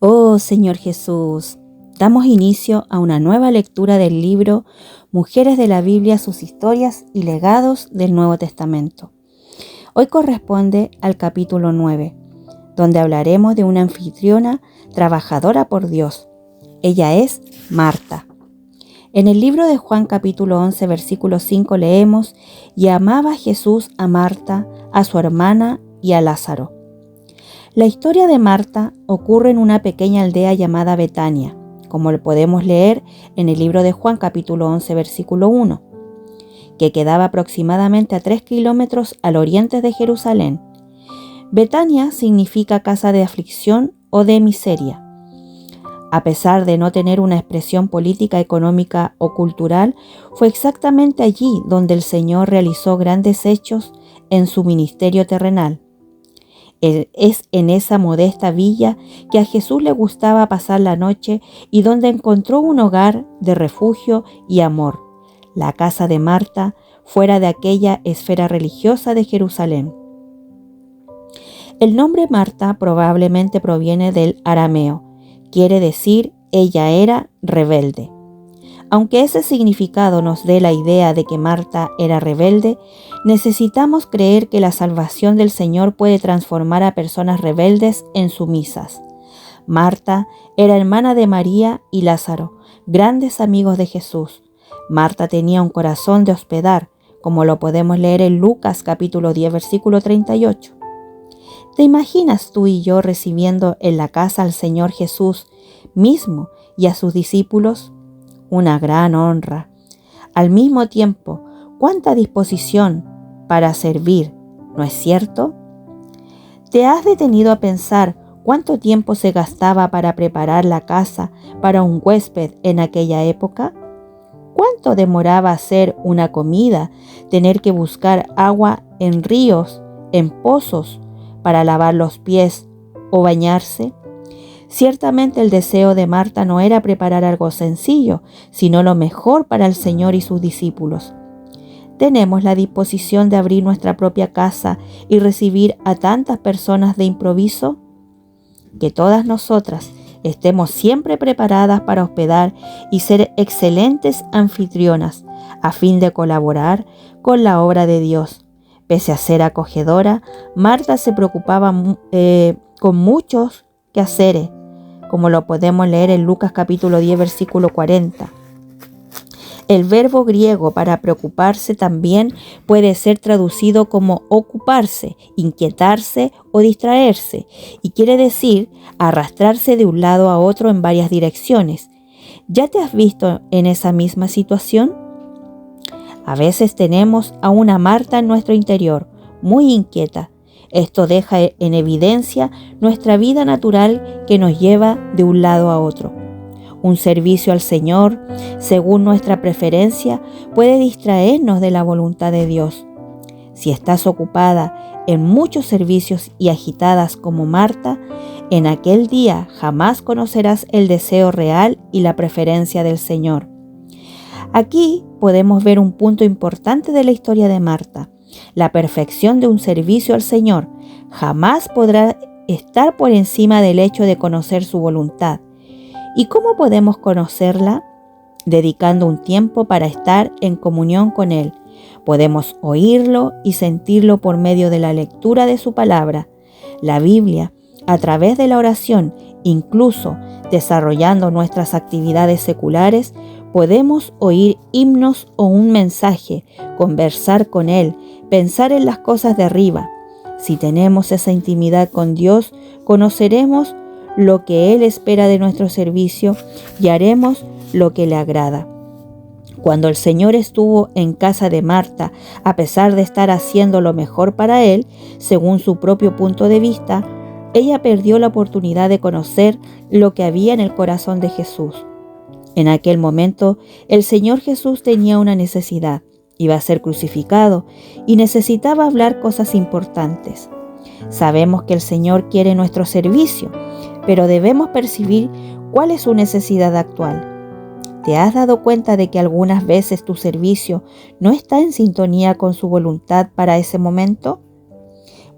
Oh Señor Jesús, damos inicio a una nueva lectura del libro Mujeres de la Biblia, sus historias y legados del Nuevo Testamento. Hoy corresponde al capítulo 9, donde hablaremos de una anfitriona trabajadora por Dios. Ella es Marta. En el libro de Juan capítulo 11, versículo 5 leemos: «Y amaba Jesús a Marta, a su hermana y a Lázaro». La historia de Marta ocurre en una pequeña aldea llamada Betania, como lo podemos leer en el libro de Juan capítulo 11 versículo 1, que quedaba aproximadamente a 3 kilómetros al oriente de Jerusalén. Betania significa casa de aflicción o de miseria. A pesar de no tener una expresión política, económica o cultural, fue exactamente allí donde el Señor realizó grandes hechos en su ministerio terrenal. Es en esa modesta villa que a Jesús le gustaba pasar la noche y donde encontró un hogar de refugio y amor, la casa de Marta, fuera de aquella esfera religiosa de Jerusalén. El nombre Marta probablemente proviene del arameo, quiere decir ella era rebelde. Aunque ese significado nos dé la idea de que Marta era rebelde, necesitamos creer que la salvación del Señor puede transformar a personas rebeldes en sumisas. Marta era hermana de María y Lázaro, grandes amigos de Jesús. Marta tenía un corazón de hospedar, como lo podemos leer en Lucas capítulo 10, versículo 38. ¿Te imaginas tú y yo recibiendo en la casa al Señor Jesús mismo y a sus discípulos? Una gran honra. Al mismo tiempo, cuánta disposición para servir, ¿no es cierto? ¿Te has detenido a pensar cuánto tiempo se gastaba para preparar la casa para un huésped en aquella época? ¿Cuánto demoraba hacer una comida, tener que buscar agua en ríos, en pozos, para lavar los pies o bañarse? Ciertamente el deseo de Marta no era preparar algo sencillo, sino lo mejor para el Señor y sus discípulos. ¿Tenemos la disposición de abrir nuestra propia casa y recibir a tantas personas de improviso? Que todas nosotras estemos siempre preparadas para hospedar y ser excelentes anfitrionas, a fin de colaborar con la obra de Dios. Pese a ser acogedora, Marta se preocupaba con muchos quehaceres, como lo podemos leer en Lucas capítulo 10, versículo 40. El verbo griego para preocuparse también puede ser traducido como ocuparse, inquietarse o distraerse, y quiere decir arrastrarse de un lado a otro en varias direcciones. ¿Ya te has visto en esa misma situación? A veces tenemos a una Marta en nuestro interior, muy inquieta. Esto deja en evidencia nuestra vida natural que nos lleva de un lado a otro. Un servicio al Señor, según nuestra preferencia, puede distraernos de la voluntad de Dios. Si estás ocupada en muchos servicios y agitadas como Marta, en aquel día jamás conocerás el deseo real y la preferencia del Señor. Aquí podemos ver un punto importante de la historia de Marta. La perfección de un servicio al Señor jamás podrá estar por encima del hecho de conocer su voluntad. ¿Y cómo podemos conocerla? Dedicando un tiempo para estar en comunión con Él. Podemos oírlo y sentirlo por medio de la lectura de su palabra, la Biblia, a través de la oración, incluso desarrollando nuestras actividades seculares. Podemos oír himnos o un mensaje, conversar con Él, pensar en las cosas de arriba. Si tenemos esa intimidad con Dios, conoceremos lo que Él espera de nuestro servicio y haremos lo que le agrada. Cuando el Señor estuvo en casa de Marta, a pesar de estar haciendo lo mejor para Él, según su propio punto de vista, ella perdió la oportunidad de conocer lo que había en el corazón de Jesús. En aquel momento, el Señor Jesús tenía una necesidad. Iba a ser crucificado y necesitaba hablar cosas importantes. Sabemos que el Señor quiere nuestro servicio, pero debemos percibir cuál es su necesidad actual. ¿Te has dado cuenta de que algunas veces tu servicio no está en sintonía con su voluntad para ese momento?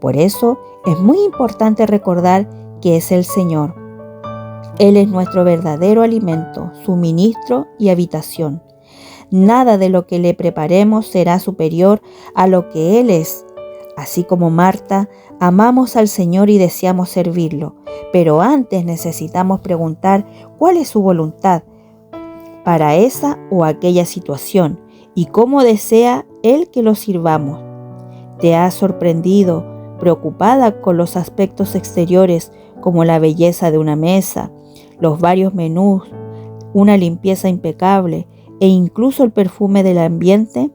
Por eso es muy importante recordar que es el Señor. Él es nuestro verdadero alimento, suministro y habitación. Nada de lo que le preparemos será superior a lo que Él es. Así como Marta, amamos al Señor y deseamos servirlo, pero antes necesitamos preguntar cuál es su voluntad para esa o aquella situación y cómo desea Él que lo sirvamos. ¿Te has sorprendido, preocupada con los aspectos exteriores como la belleza de una mesa, los varios menús, una limpieza impecable e incluso el perfume del ambiente?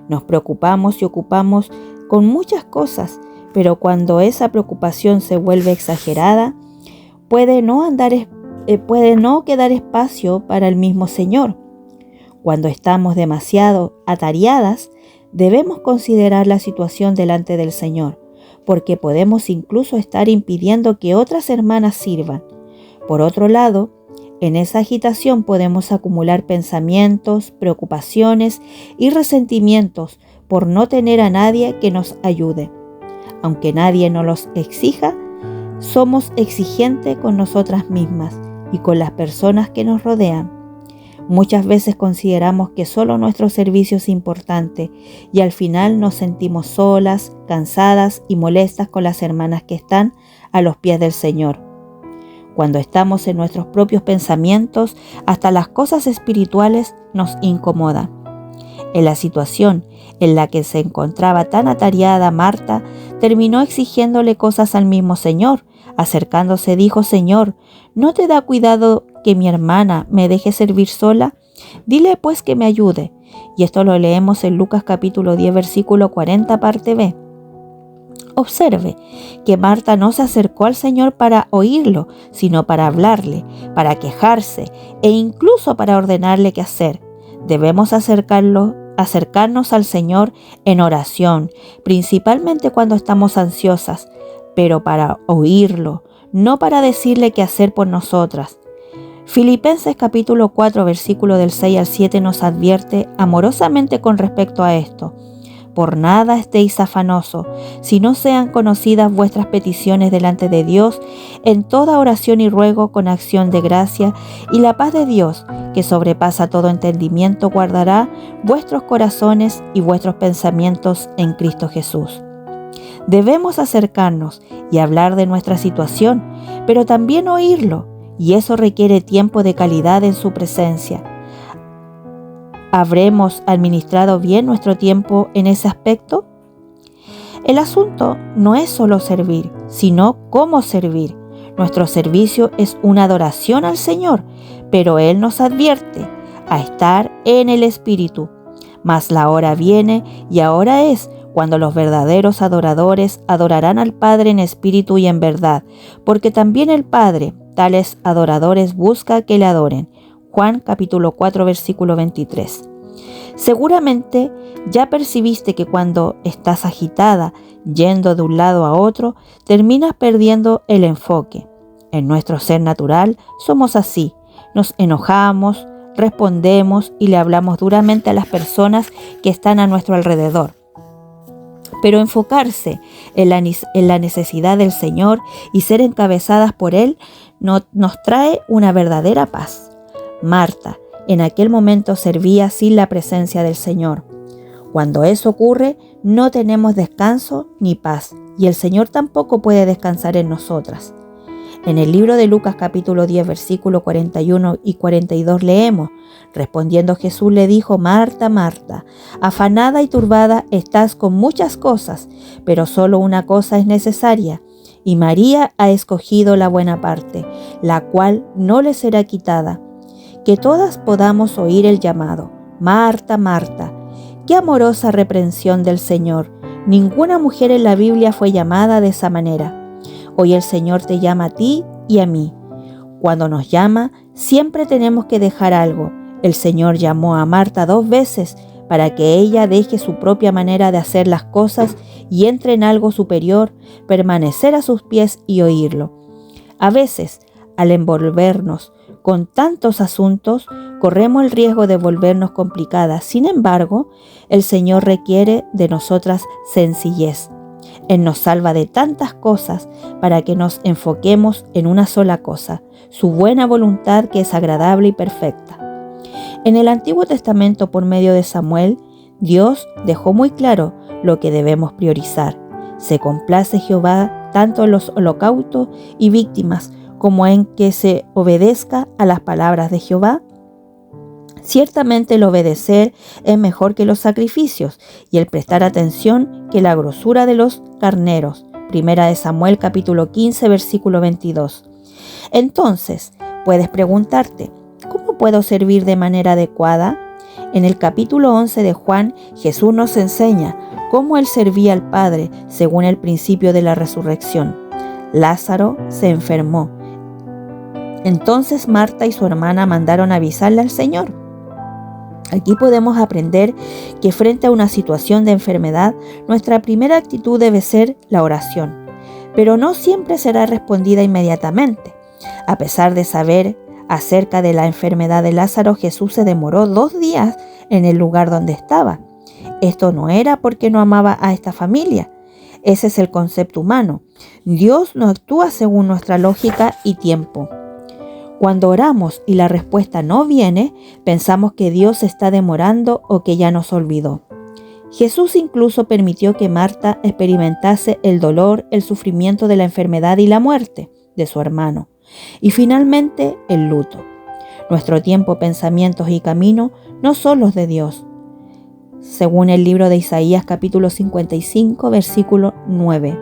Nos preocupamos y ocupamos con muchas cosas, pero cuando esa preocupación se vuelve exagerada, puede no quedar espacio para el mismo Señor. Cuando estamos demasiado atareadas, debemos considerar la situación delante del Señor, porque podemos incluso estar impidiendo que otras hermanas sirvan. Por otro lado, en esa agitación podemos acumular pensamientos, preocupaciones y resentimientos por no tener a nadie que nos ayude. Aunque nadie nos los exija, somos exigentes con nosotras mismas y con las personas que nos rodean. Muchas veces consideramos que solo nuestro servicio es importante y al final nos sentimos solas, cansadas y molestas con las hermanas que están a los pies del Señor. Cuando estamos en nuestros propios pensamientos, hasta las cosas espirituales nos incomodan. En la situación en la que se encontraba tan atareada Marta, terminó exigiéndole cosas al mismo Señor. Acercándose dijo: Señor, ¿no te da cuidado que mi hermana me deje servir sola? Dile pues que me ayude. Y esto lo leemos en Lucas capítulo 10, versículo 40, parte B. Observe que Marta no se acercó al Señor para oírlo, sino para hablarle, para quejarse e incluso para ordenarle qué hacer. Debemos acercarnos al Señor en oración, principalmente cuando estamos ansiosas, pero para oírlo, no para decirle qué hacer por nosotras. Filipenses capítulo 4, versículo del 6 al 7 nos advierte amorosamente con respecto a esto. Por nada estéis afanosos, si no sean conocidas vuestras peticiones delante de Dios, en toda oración y ruego con acción de gracia, y la paz de Dios, que sobrepasa todo entendimiento, guardará vuestros corazones y vuestros pensamientos en Cristo Jesús. Debemos acercarnos y hablar de nuestra situación, pero también oírlo, y eso requiere tiempo de calidad en su presencia. ¿Habremos administrado bien nuestro tiempo en ese aspecto? El asunto no es solo servir, sino cómo servir. Nuestro servicio es una adoración al Señor, pero Él nos advierte a estar en el Espíritu. Mas la hora viene y ahora es cuando los verdaderos adoradores adorarán al Padre en espíritu y en verdad, porque también el Padre tales adoradores busca que le adoren. Juan capítulo 4, versículo 23. Seguramente ya percibiste que cuando estás agitada, yendo de un lado a otro, terminas perdiendo el enfoque. En nuestro ser natural somos así. Nos enojamos, respondemos y le hablamos duramente a las personas que están a nuestro alrededor. Pero enfocarse en la necesidad del Señor y ser encabezadas por Él nos trae una verdadera paz. Marta en aquel momento servía sin la presencia del Señor. Cuando eso ocurre, no tenemos descanso ni paz, y el Señor tampoco puede descansar en nosotras. En el libro de Lucas capítulo 10, versículos 41 y 42 leemos: respondiendo Jesús le dijo: Marta, Marta, afanada y turbada estás con muchas cosas, pero solo una cosa es necesaria, y María ha escogido la buena parte, la cual no le será quitada. Que todas podamos oír el llamado: Marta, Marta. Qué amorosa reprensión del Señor. Ninguna mujer en la Biblia fue llamada de esa manera. Hoy el Señor te llama a ti y a mí. Cuando nos llama, siempre tenemos que dejar algo. El Señor llamó a Marta 2 veces para que ella deje su propia manera de hacer las cosas y entre en algo superior, permanecer a sus pies y oírlo. A veces, al envolvernos con tantos asuntos, corremos el riesgo de volvernos complicadas. Sin embargo, el Señor requiere de nosotras sencillez. Él nos salva de tantas cosas para que nos enfoquemos en una sola cosa, su buena voluntad que es agradable y perfecta. En el Antiguo Testamento, por medio de Samuel, Dios dejó muy claro lo que debemos priorizar. Se complace Jehová tanto en los holocaustos y víctimas como en que se obedezca a las palabras de Jehová. Ciertamente el obedecer es mejor que los sacrificios y el prestar atención que la grosura de los carneros. Primera de Samuel capítulo 15 versículo 22. Entonces, puedes preguntarte, ¿cómo puedo servir de manera adecuada? En el capítulo 11 de Juan, Jesús nos enseña cómo Él servía al Padre según el principio de la resurrección. Lázaro se enfermó. Entonces Marta y su hermana mandaron avisarle al Señor. Aquí podemos aprender que frente a una situación de enfermedad, nuestra primera actitud debe ser la oración, pero no siempre será respondida inmediatamente. A pesar de saber acerca de la enfermedad de Lázaro, Jesús se demoró 2 días en el lugar donde estaba. Esto no era porque no amaba a esta familia. Ese es el concepto humano. Dios no actúa según nuestra lógica y tiempo. Cuando oramos y la respuesta no viene, pensamos que Dios se está demorando o que ya nos olvidó. Jesús incluso permitió que Marta experimentase el dolor, el sufrimiento de la enfermedad y la muerte de su hermano. Y finalmente, el luto. Nuestro tiempo, pensamientos y camino no son los de Dios. Según el libro de Isaías capítulo 55, versículo 9.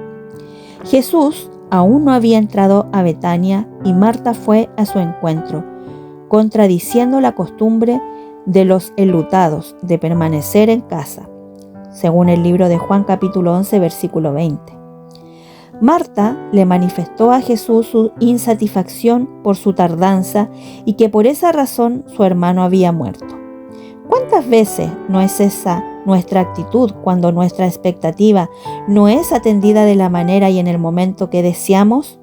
Jesús aún no había entrado a Betania y Marta fue a su encuentro, contradiciendo la costumbre de los enlutados de permanecer en casa, según el libro de Juan capítulo 11, versículo 20. Marta le manifestó a Jesús su insatisfacción por su tardanza y que por esa razón su hermano había muerto. ¿Cuántas veces no es esa nuestra actitud cuando nuestra expectativa no es atendida de la manera y en el momento que deseamos?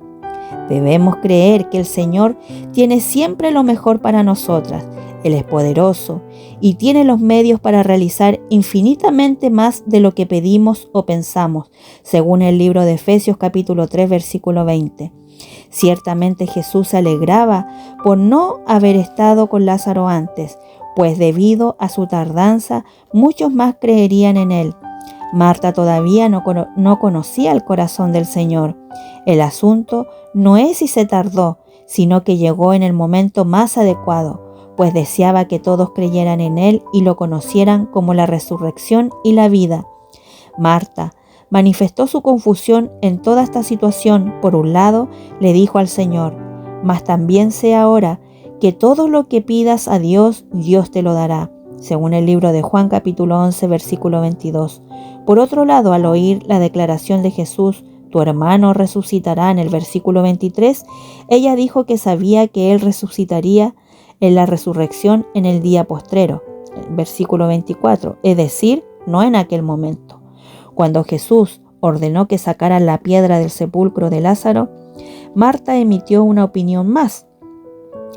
Debemos creer que el Señor tiene siempre lo mejor para nosotras. Él es poderoso y tiene los medios para realizar infinitamente más de lo que pedimos o pensamos, según el libro de Efesios capítulo 3, versículo 20. Ciertamente Jesús se alegraba por no haber estado con Lázaro antes, pues debido a su tardanza, muchos más creerían en él. Marta todavía no conocía el corazón del Señor. El asunto no es si se tardó, sino que llegó en el momento más adecuado, pues deseaba que todos creyeran en él y lo conocieran como la resurrección y la vida. Marta manifestó su confusión en toda esta situación. Por un lado, le dijo al Señor, mas también sé ahora que todo lo que pidas a Dios, Dios te lo dará, según el libro de Juan capítulo 11, versículo 22. Por otro lado, al oír la declaración de Jesús, tu hermano resucitará en el versículo 23, ella dijo que sabía que él resucitaría en la resurrección en el día postrero, versículo 24, es decir, no en aquel momento. Cuando Jesús ordenó que sacaran la piedra del sepulcro de Lázaro, Marta emitió una opinión más,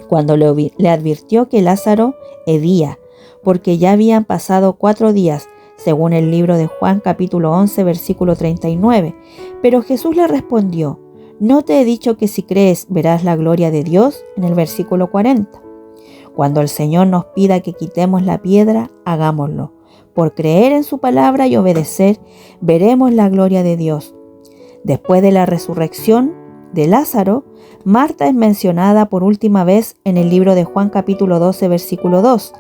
cuando le advirtió que Lázaro hedía, porque ya habían pasado 4 días, según el libro de Juan capítulo 11, versículo 39. Pero Jesús le respondió, ¿no te he dicho que si crees verás la gloria de Dios? En el versículo 40. Cuando el Señor nos pida que quitemos la piedra, hagámoslo. Por creer en su palabra y obedecer, veremos la gloria de Dios. Después de la resurrección de Lázaro, Marta es mencionada por última vez en el libro de Juan capítulo 12, versículo 2.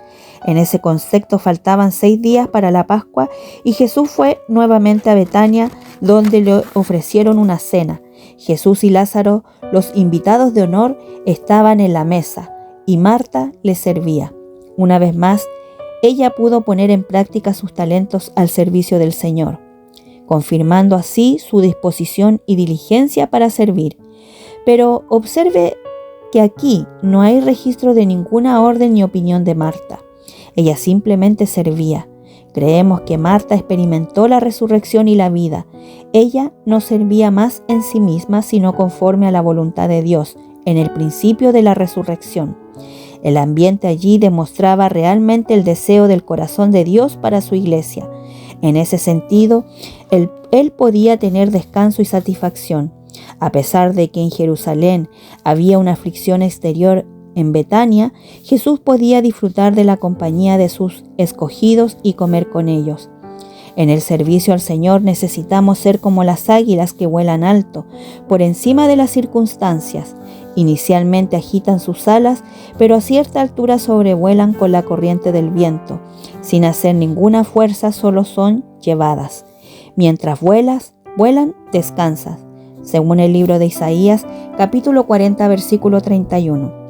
En ese contexto faltaban 6 días para la Pascua y Jesús fue nuevamente a Betania, donde le ofrecieron una cena. Jesús y Lázaro, los invitados de honor, estaban en la mesa y Marta les servía. Una vez más, ella pudo poner en práctica sus talentos al servicio del Señor, confirmando así su disposición y diligencia para servir. Pero observe que aquí no hay registro de ninguna orden ni opinión de Marta. Ella simplemente servía. Creemos que Marta experimentó la resurrección y la vida. Ella no servía más en sí misma, sino conforme a la voluntad de Dios, en el principio de la resurrección. El ambiente allí demostraba realmente el deseo del corazón de Dios para su iglesia. En ese sentido, él podía tener descanso y satisfacción. A pesar de que en Jerusalén había una aflicción exterior, en Betania, Jesús podía disfrutar de la compañía de sus escogidos y comer con ellos. En el servicio al Señor necesitamos ser como las águilas que vuelan alto, por encima de las circunstancias. Inicialmente agitan sus alas, pero a cierta altura sobrevuelan con la corriente del viento. Sin hacer ninguna fuerza, solo son llevadas. Mientras vuelan, descansas. Según el libro de Isaías, capítulo 40, versículo 31.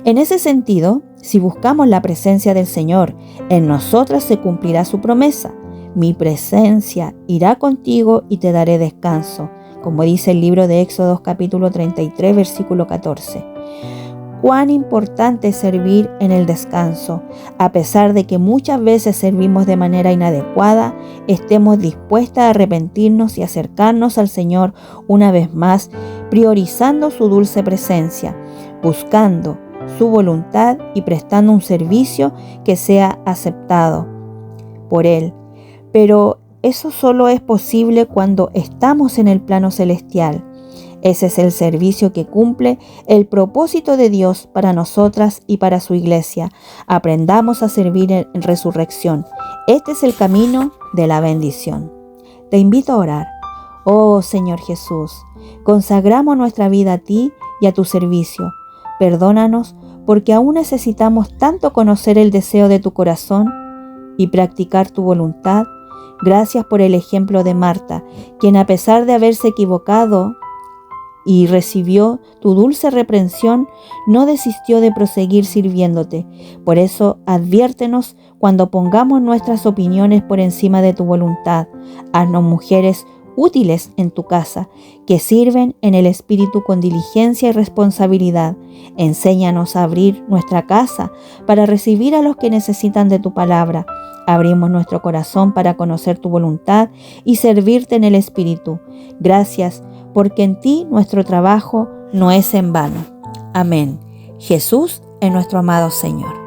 En ese sentido, si buscamos la presencia del Señor, en nosotras se cumplirá su promesa. Mi presencia irá contigo y te daré descanso, como dice el libro de Éxodo capítulo 33, versículo 14. Cuán importante es servir en el descanso. A pesar de que muchas veces servimos de manera inadecuada, estemos dispuestas a arrepentirnos y acercarnos al Señor una vez más, priorizando su dulce presencia, buscando su voluntad y prestando un servicio que sea aceptado por Él. Pero eso solo es posible cuando estamos en el plano celestial. Ese es el servicio que cumple el propósito de Dios para nosotras y para su iglesia. Aprendamos a servir en resurrección. Este es el camino de la bendición. Te invito a orar. Oh Señor Jesús, consagramos nuestra vida a ti y a tu servicio. Perdónanos porque aún necesitamos tanto conocer el deseo de tu corazón y practicar tu voluntad. Gracias por el ejemplo de Marta, quien a pesar de haberse equivocado y recibió tu dulce reprensión, no desistió de proseguir sirviéndote. Por eso, adviértenos cuando pongamos nuestras opiniones por encima de tu voluntad. Haznos mujeres útiles en tu casa, que sirven en el Espíritu con diligencia y responsabilidad. Enséñanos a abrir nuestra casa para recibir a los que necesitan de tu palabra. Abrimos nuestro corazón para conocer tu voluntad y servirte en el Espíritu. Gracias, porque en ti nuestro trabajo no es en vano. Amén. Jesús es nuestro amado Señor.